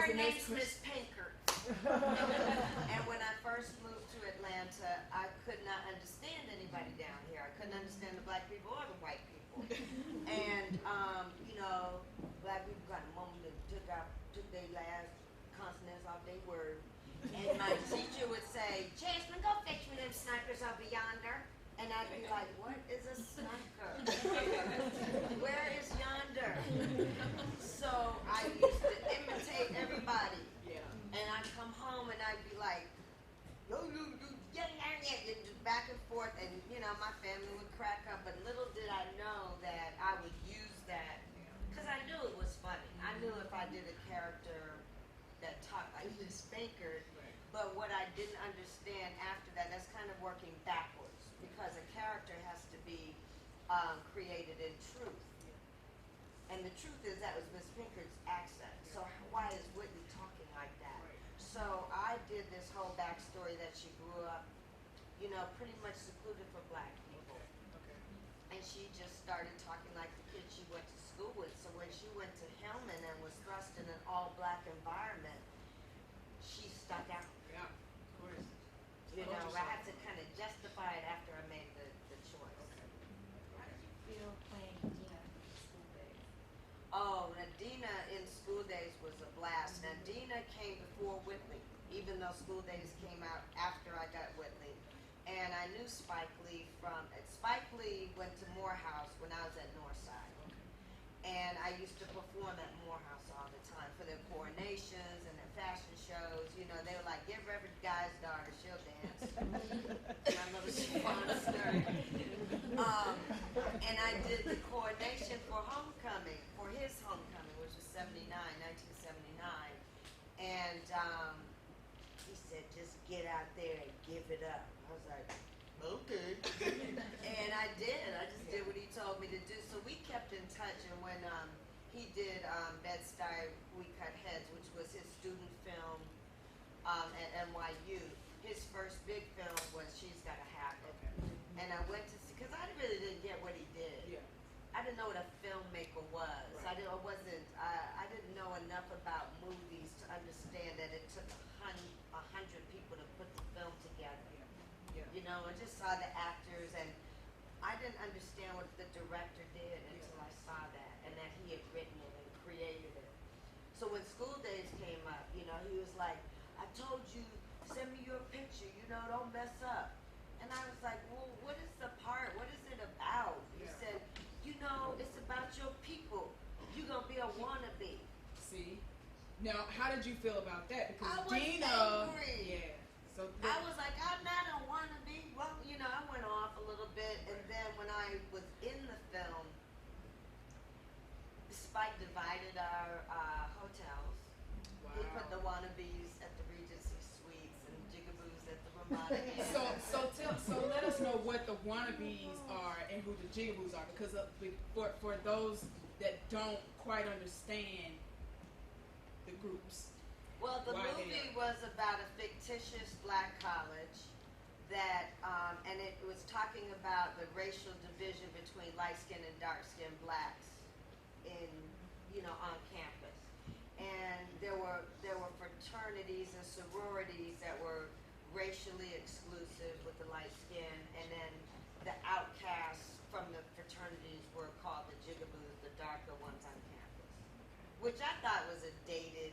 was the next name's Miss question. Pinkert. And when I first moved to Atlanta, I could not understand anybody down here. I couldn't understand the black people or the white people. And you know, black people got a moment and took their last consonants off their word. And my teacher would say, Jasmine, go fetch me them snipers over yonder. And I'd be like, what is a sniper? Where is yonder? So I used to imitate everybody. Yeah. And I'd come home and I'd be like, back and forth, and you know, my family would crack up, but little did I know that I would use that, because I knew it was funny. I knew if I did a character that talked like this Baker, but what I didn't understand after that, that's kind of working backwards, because a character has to be created in truth. And the truth is that was Miss Pinkert's accent. So why is Whitney talking like that? So I did this whole backstory that she grew up, you know, pretty much secluded for black people. And she just started talking like the kids she went to school with. So when she went to Hillman and was thrust in an all-black environment, she stuck out. Yeah, of course. You know, I had to kind of justify it after I made the choice. How did you feel playing Dina in School Days? Oh, Nadina in School Days was a blast. Nadina came before Whitley, even though School Days came out after I got Whitley. And I knew Spike Lee Spike Lee went to Morehouse when I was at Northside. And I used to perform at Morehouse all the time for their coronations and their fashion shows. You know, they were like, give Reverend Guy's daughter, she'll dance. My little chiffon skirt. And I did the coronation for homecoming, for his homecoming, which was 1979. And he said, just get out there and give it up. I was like, okay. And I did. I just did what he told me to do. So we kept in touch. And when he did Bed-Stuy, We Cut Heads, which was his student film at NYU, his first big film was She's Gotta Have It. And I went to see, because I really didn't get what he did. Yeah. I didn't know what a filmmaker was. Right. I didn't know enough about movies to understand that it took 100 people to put the film together. Yeah. You know, I just saw the actors, and I didn't understand what the director did until I saw that, and that he had written it and created it. So when School Days came up, you know, he was like, I told you, send me your picture, you know, don't mess up. And I was like, well, what is the part? What is it about? He said, you know, it's about your people. You're going to be a wannabe. See? Now, how did you feel about that? Because I was Dina, angry. yeah. So I was like, I'm not a wannabe. Well, you know, I went off a little bit, and then when I was in the film, Spike divided our hotels. wow. He put the wannabes at the Regency Suites and jigaboos at the Ramada Inn. So let us know what the wannabes are and who the jigaboos are, because for those that don't quite understand the groups. Well, the movie was about a fictitious black college that, and it was talking about the racial division between light-skinned and dark-skinned blacks in, you know, on campus. And there were fraternities and sororities that were racially exclusive with the light skin, and then the outcasts from the fraternities were called the jigaboos, the darker ones on campus, which I thought was dated.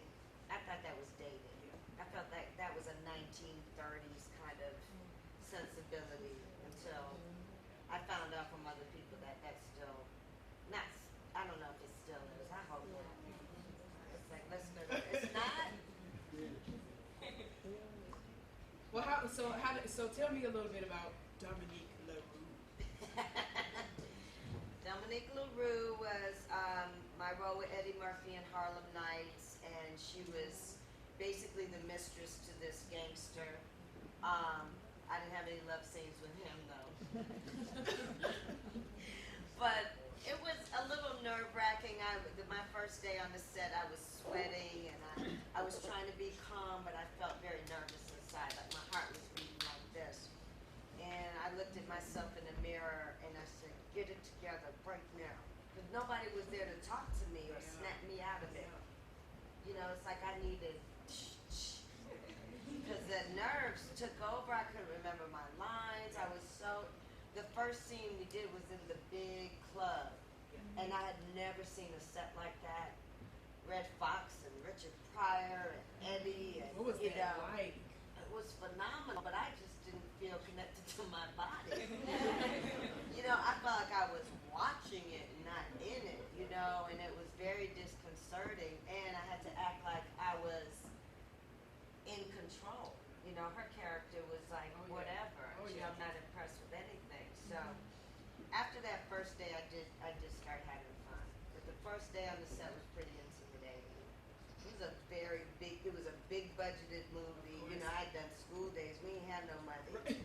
I felt like that was a 1930s kind of sensibility until I found out from other people that that's still not. I don't know if it still is. I hope not. It's like, let's go. It's not. Well, so tell me a little bit about Dominique LaRue. Dominique LaRue was my role with Eddie Murphy in Harlem Nights, and she was basically the mistress to this gangster. I didn't have any love scenes with him though. But it was a little nerve-wracking. My first day on the set, I was sweating, and I was trying to be calm, but I felt very nervous inside, like my heart was beating like this. And I looked at myself in the mirror, and I said, get it together right now. Because nobody was there to talk to me or snap me out of it. You it's like I needed, because the nerves took over. I couldn't remember my lines. I was so, the first scene we did was in the big club, and I had never seen a set like that. Red Fox and Richard Pryor and Eddie and, What was that like? It was phenomenal, but I just didn't feel connected to my body. I felt like I was watching it and not in it, and it was very disconcerting, and I had to act like I was in control. Her character was like, whatever. I'm not impressed with anything. So after that first day, I did start having fun. But the first day on the set was pretty intimidating. It was a big budgeted movie. I'd done school days. We ain't had no money.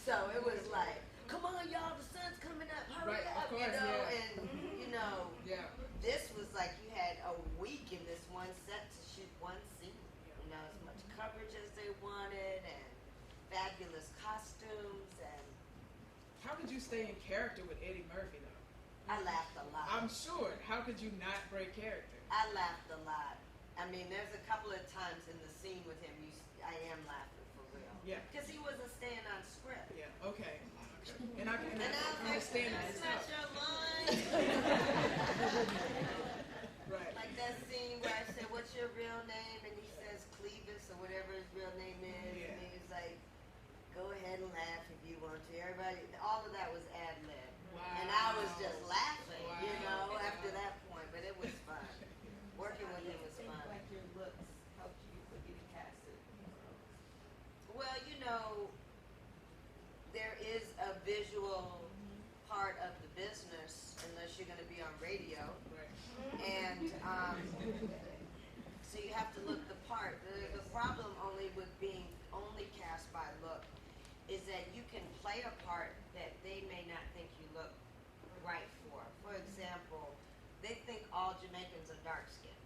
So it was like, come on, y'all, the sun's coming up, hurry up, of course, and Yeah. this was like you had a week in this one set to shoot one scene. As much coverage as they wanted, and fabulous costumes, and How did you stay in character with Eddie Murphy, though? I laughed a lot. I'm sure. How could you not break character? I laughed a lot. I mean, there's a couple of times in the scene with him, I am laughing for real. Yeah. Because he wasn't staying on script. Yeah. Okay. And I And I was like, understand that's that. not your line. Right. Like that scene where I said, what's your real name? And he says Clevis or whatever his real name is. Yeah. And he was like, go ahead and laugh if you want to. Everybody, all of that was ad-lib. Wow. And I was just laughing, Wow. after that point. But it was fun. Working with him was fun. Like your looks helped you with getting casted. Well, there is a visual part of the business unless you're going to be on radio. Right. And so you have to look the part. The problem only with being only cast by look is that you can play a part that they may not think you look right for. For example, they think all Jamaicans are dark skinned.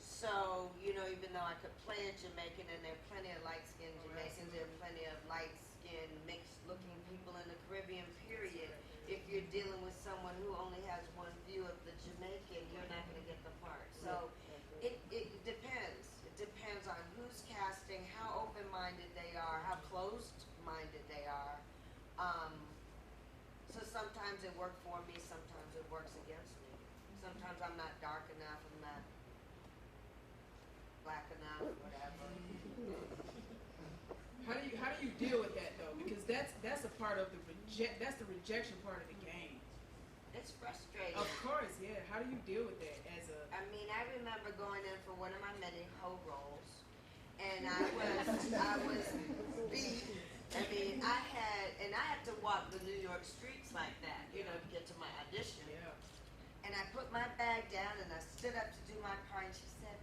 So, even though I could play a Jamaican, and there are plenty of light-skinned Jamaicans, there are plenty of light-skinned, mixed-looking people in the Caribbean, period. If you're dealing with someone who only has one view of the Jamaican, you're not going to get the part. So, it depends. It depends on who's casting, how open-minded they are, how closed-minded they are. So sometimes it worked for me, sometimes it works against me. Sometimes I'm not dark enough, I'm not black enough, whatever. How do you deal with that though? Because that's a part of the rejection part of the game. It's frustrating. Of course, yeah. How do you deal with that as a? I mean, I remember going in for one of my many hoe roles, and I was beat. I mean, I had to walk the New York streets like that, to get to my audition. Yeah. And I put my bag down and I stood up to do my part, and she said,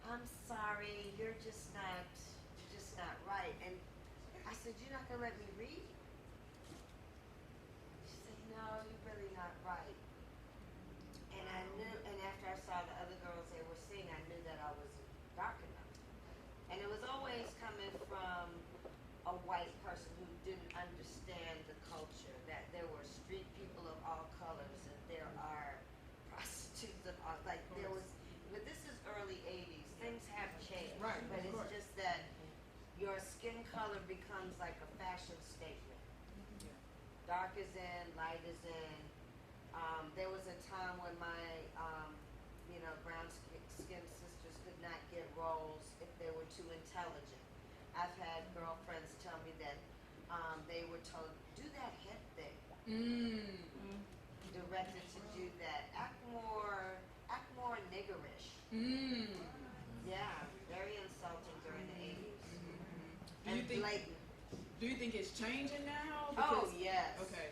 I'm sorry, you're just not right. And I said, you're not gonna let me read? She said, no, you're really not right. And I knew, and after I saw the other girls they were seeing, I knew that I wasn't dark enough. And it was always coming from a white person who didn't understand the culture, that there were street people of all colors, and there are prostitutes of all, there was, but this is early 80s, things have changed. Right, but of it's course. just that your skin color becomes like a fashion statement. Yeah. Dark is in, light is in. There was a time when my, brown skinned sisters could not get roles if they were too intelligent. I've had girlfriends tell me that they were told, do that head thing. Directed to do that. Act more niggerish. Yeah, very insulting during the 80s. Blatant. Do you think it's changing now? Oh, yes. Okay.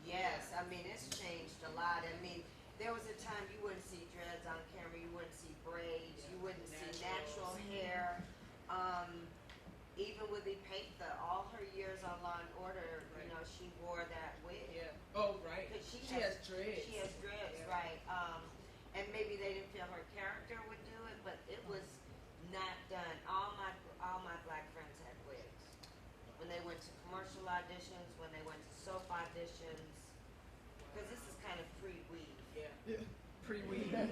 Yes, I mean, it's changed a lot. I mean, there was a time you wouldn't see dreads on camera, you wouldn't see braids, you wouldn't see natural hair. Even with Ipetha, all her years on Law and Order, she wore that wig. Yeah. Oh, right. 'Cause She has dreads. She has dreads, Yeah. right. And maybe they didn't feel her character would do it, but it was not done. All my black friends had wigs. When they went to commercial auditions, when they went to soap auditions, because this is kind of pre-weave. Yeah. Pre-weed. Yeah,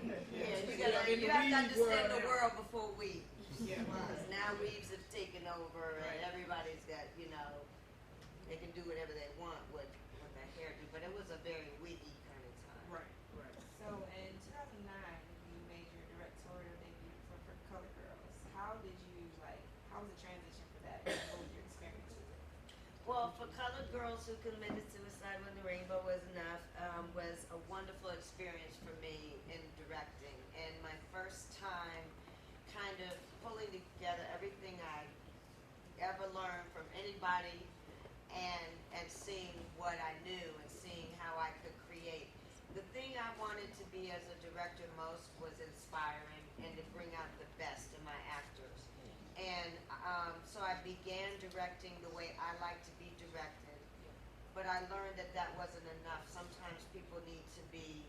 In you the have to weed understand the now. world before weed. Yeah. Because now weeds have taken over, Right. and everybody's got, they can do whatever they want with their hairdo. But it was a very weedy kind of time. Right, right. So in 2009, you made your directorial debut for Color Girls. How was the transition for that? And what was your experience with it? Well, for Colored Girls Who Committed Suicide When the Rainbow Was Enough was a wonderful experience for me in directing. And my first time kind of pulling together everything I ever learned from anybody and seeing what I knew and seeing how I could create. The thing I wanted to be as a director most was inspiring and to bring out the best in my actors. And so I began directing the way I like to be directed. But I learned that that wasn't enough. Sometimes people need to be,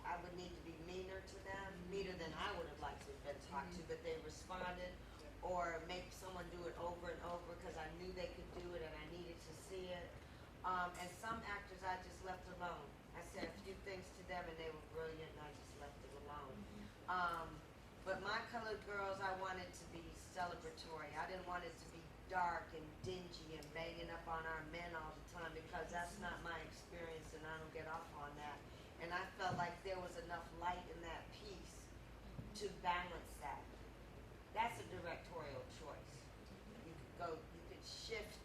I would need to be meaner to them, meaner than I would have liked to have been talked to, but they responded. Or make someone do it over and over because I knew they could do it and I needed to see it. And some actors I just left alone. I said a few things to them and they were brilliant and I just left it alone. But my Colored Girls, I wanted to be celebratory. I didn't want it to be dark and dingy and banging up on our men all the time because that's not my experience and I don't get off on that. And I felt like there was enough light in that piece to balance that. That's a directorial choice. You could shift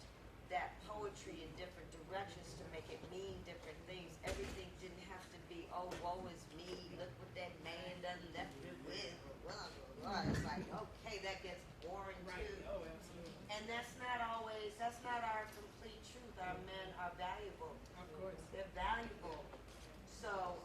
that poetry in different directions to make it mean different things. Everything didn't have to be, oh, woe is me, look what that man done left me with, blah, blah, blah. It's like, okay, that gets boring Right. too. Oh, absolutely. And that's not our complete truth. Our men are valuable. Of course. They're valuable. So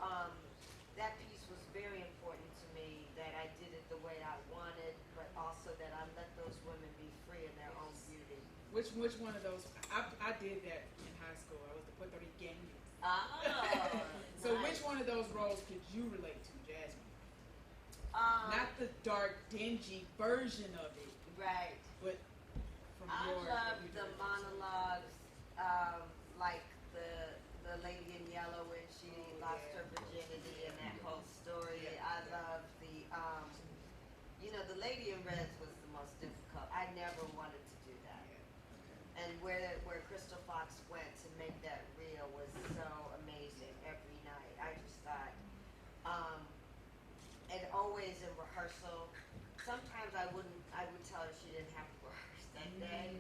that piece was very important to me, that I did it the way I wanted, but also that I let those women be free in their own beauty. Which one of those? I did that in high school. I was the puertorriqueño. Oh. So nice. which one of those roles could you relate to, Jasmine? Not the dark, dingy version of it, Right. but from I your. love you the know, monologues, like the lady in yellow when she lost her virginity and that whole story. Yeah. I love the lady in red was the most difficult. I never wanted to do that. And where Crystal Fox went to make that real was so amazing every night. I just thought, and always in rehearsal. Sometimes I would tell her she didn't have to rehearse that day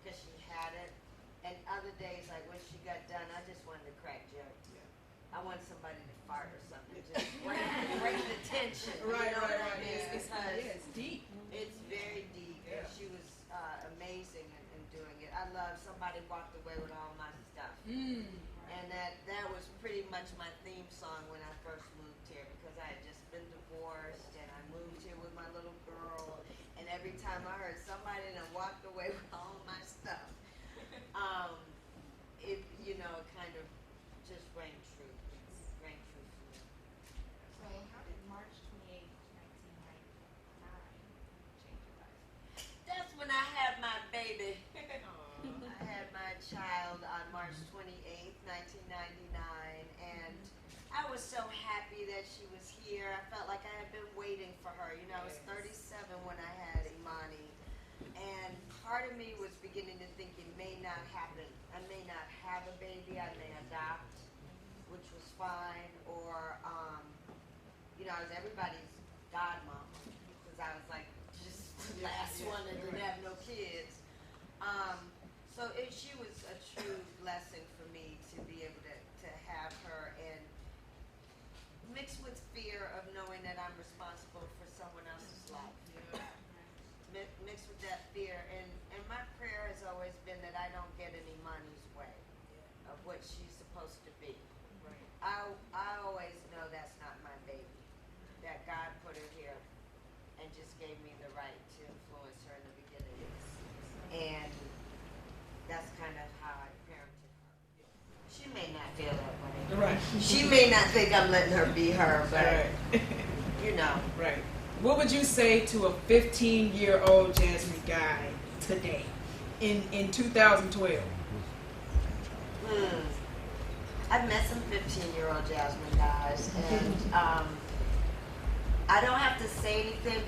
because she had it. And other days, like when she got done, I just wanted to crack jokes. I want somebody to fart or something, just break the tension. Right, you know right, what I right. mean? It's deep. It's very deep, Yeah. and she was amazing in doing it. I love somebody walked away with all my stuff, and that was pretty much my theme song when I first moved here because I had just been divorced and I moved here with my little girl, and every time I heard somebody that walked away with all my stuff, it kind of just rang true. Rang true for me. So how did March 28th, 1999 change your life? That's when I had my baby. Aw. I had my child on March 28th, 1999, and I was so happy that she was here. I felt like I had been waiting for her. I was 37 when I had Imani, and part of me was beginning to think it may not happen. I may not have a baby. I may adopt, which was fine, or I was everybody's godmama because I was like just the last one that didn't have no kids. So she was a true blessing for me to be able to have her, and mixed with fear of knowing that I'm responsible for someone else's life. Mixed with that fear, and my prayer has always been that I don't get in Imani's way of what she's supposed to be. Right. I always know that's not my baby, that God put her here and just gave me the right to influence her in the beginning. And that's kind of how I parented her. She may not feel that way. Right. She may not think I'm letting her be her, but Right. Right. What would you say to a 15-year-old Jasmine guy today, in 2012? I've met some 15-year-old Jasmine guys, and I don't have to say anything